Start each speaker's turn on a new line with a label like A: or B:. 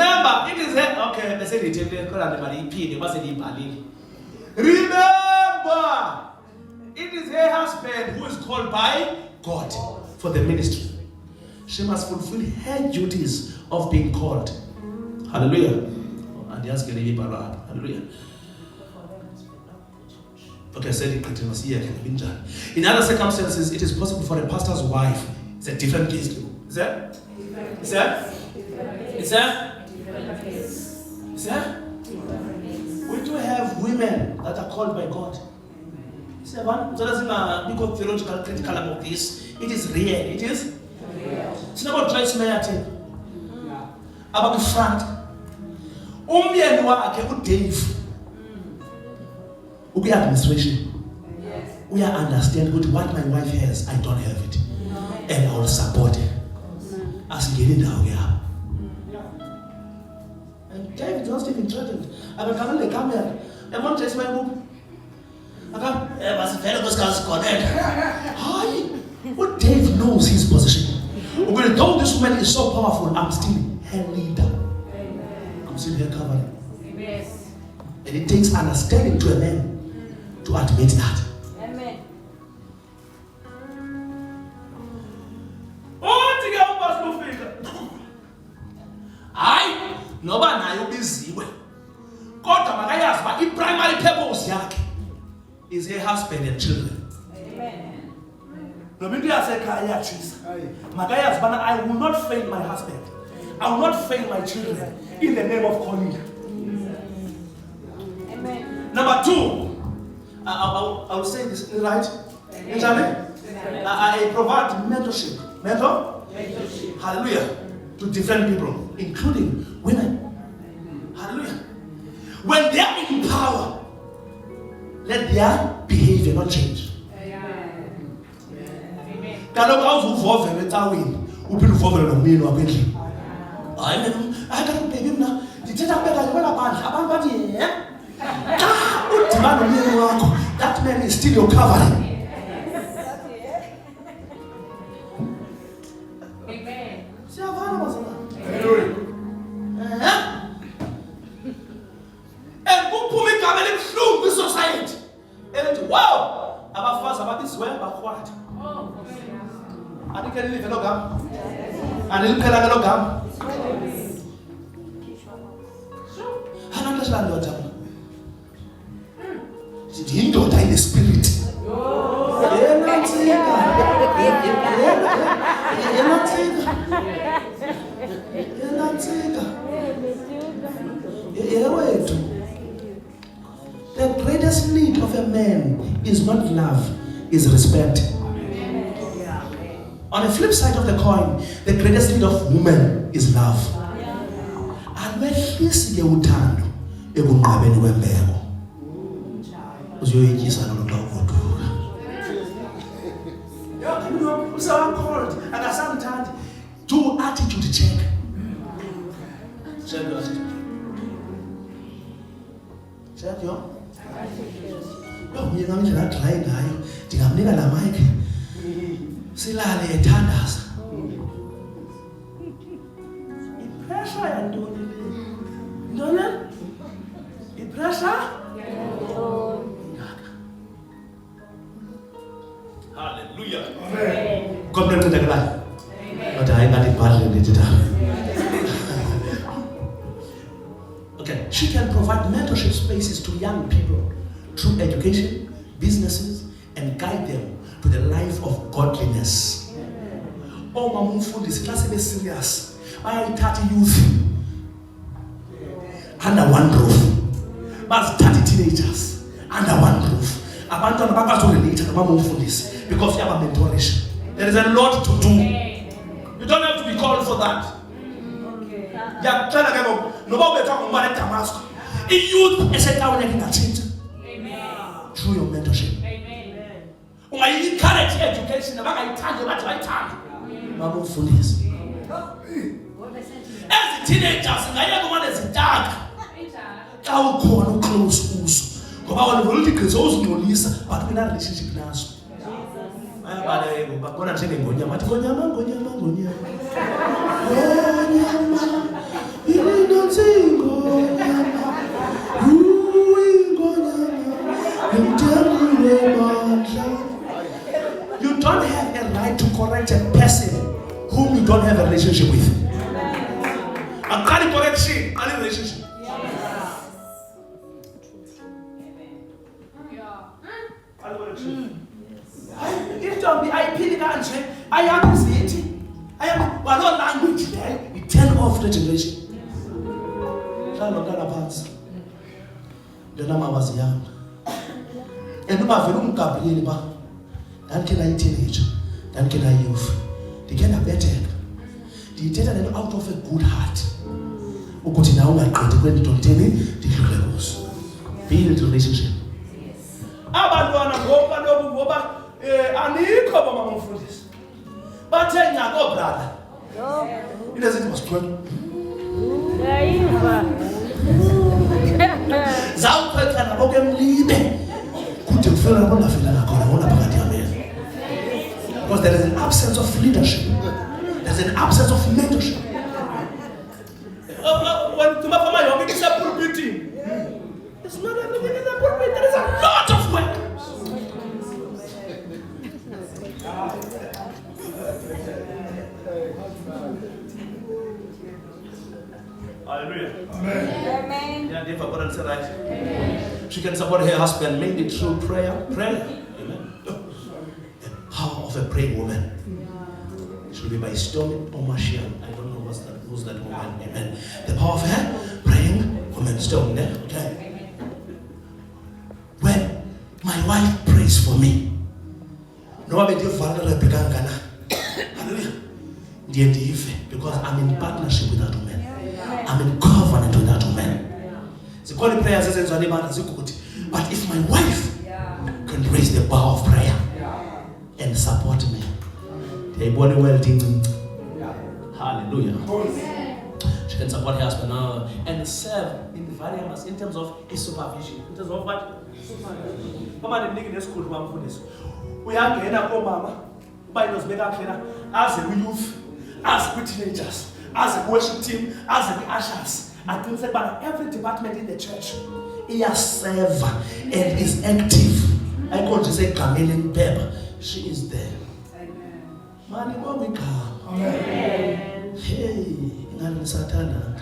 A: Remember, it is her. Okay, they said it. Remember, it is her husband who is called by God for the ministry. She must fulfill her duties of being called. Hallelujah. And yes, hallelujah. Okay, I said it. In other circumstances, it is possible for a pastor's wife. It's a different case. Is that? Is that? Is that? Is that? We do have women that are called by God. So doesn't become theological, critical about this. It is real. It is real. It's not about dress matter. About the front. Umyeni wakhe uDave. Uku administration. We understand what my wife has, I don't have it. And I will support her. As getting down here. And David was even threatened. I will come here. I want to my book. I What Dave knows his position. Though this woman is so powerful, I'm still her leader. I'm still her covering. And it takes understanding to a man to admit that. Amen. Noba nayo biziwe. Kodwa makayazi ba primary purpose yakhe is her husband and children. Amen. Nobintu yasekhaya iyatshisa. Makayazi bana I will not fail my husband. I will not fail my children in the name of calling. Amen. Number 2, I will say this right. Amen. I provide mentorship. Mentorship. Hallelujah. To different people, including women. Hallelujah. When they are in power, let their behavior not change. That man is still your covering. Wow! About fast about this way, about what? I think I live in Logam. And in Pelagam. I understand your job. He don't die in the spirit. The greatest need of a man is not love, is respect. Amen. On the flip side of the coin, the greatest need of woman is love. And when he's the utando, it will have anywhere better. And sometimes do attitude check. Check your attitude. Check your. You're not trying, are you? Tingamnika la mic. Silale ethandaza. Ipressure yantoni le? Ntona? Ipressure? Hallelujah. Amen. God bless you. Amen. But I got it badly. Okay, she can provide mentorship spaces to young people through education, businesses, and guide them to the life of godliness. Oh, Mamufundisi, let's be serious. I 30 youth under one roof. But 30 teenagers under one roof. Abandon Baba to relate to Mamufundisi because you have a mentoration. There is a lot to do. You don't have to be called for that. Yeah, trying to get up. Nobody talking about Damascus. In youth, it's a town that can change. Through your mentorship. Amen. When you encourage education, about I tell you what I tell you. Mama Fundis. As a teenagers, I am one as a dark. How corner close schools. Go out of politics, also no Lisa, but we're not relationship now. But when I'm saying Gonya. Aqala correction, aqala relationship. Aqala correction. Intombi ayiphili kanje, ayazi izithi, ayazi waloo language leyo, you turn off the generation. Hlala ngala phansi. Yona mawazi yami. Ubavela umGabriel ba. Ndandike nayi teenager, ndandike nayi youth. Ndike ndabetheka. Ndithetha lento out of a good heart. Ukuthi nawe ungaqedi kwento nteni ndidlule kuzo. Build relationship. Abantwana ngoba anikho baba mfundisi. Bathe nyako brother. Ilezithi masiqhwele.
B: Yayiva.
A: Zawuqhethana bonke emlibe. Kude kufika lapho ngafika khona ngona phakathi yami. Because there is an absence of leadership. There's an absence of mentorship. When tumafama yonke isapulpiti. It's not everything in the pulpit. There is a lot of work. Hallelujah.
B: Amen.
A: Yeah, if I put it right. She can support her husband mainly through prayer. Amen. The power of a praying woman. It should be by Stormy Omashian. I don't know who's that woman. Amen. The power of her praying woman. Stormy there. Okay. When my wife prays for me, no one will vulnerable. Hallelujah. Because I'm in partnership with that woman. I'm in covenant with that woman. The call prayers is good. But if my wife can raise the bar of prayer and support me, they body well thing. Hallelujah. She can support her husband now and serve in the various in terms of his supervision. In terms of what? Supervision. Mama the nigga school to am this. We are getting a mama by those mega cleaner as a youth, as teenagers, as a worship team, as the ushers. And things like that. Every department in the church, he has served and is active. I call to say Chameleon Pepper. She is there. Amen. Amen. Hey, Satana.